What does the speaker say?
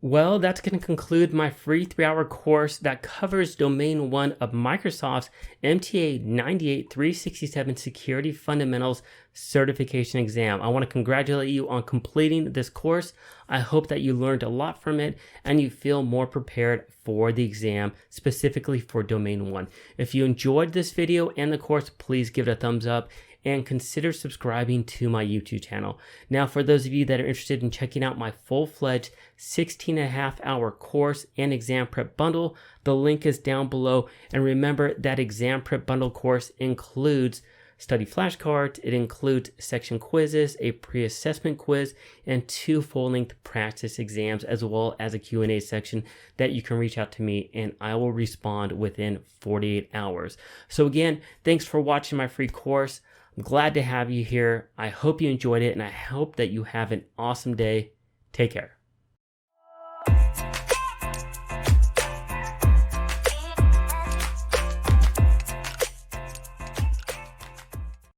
Well, that's going to conclude my free 3-hour course that covers Domain 1 of Microsoft's MTA 98367 Security Fundamentals Certification Exam. I want to congratulate you on completing this course. I hope that you learned a lot from it and you feel more prepared for the exam, specifically for Domain 1. If you enjoyed this video and the course, please give it a thumbs up and consider subscribing to my YouTube channel. Now, for those of you that are interested in checking out my full-fledged 16.5-hour course and exam prep bundle, the link is down below. And remember, that exam prep bundle course includes study flashcards, it includes section quizzes, a pre-assessment quiz, and 2 full-length practice exams, as well as a Q&A section that you can reach out to me and I will respond within 48 hours. So again, thanks for watching my free course. I'm glad to have you here. I hope you enjoyed it and I hope that you have an awesome day. Take care.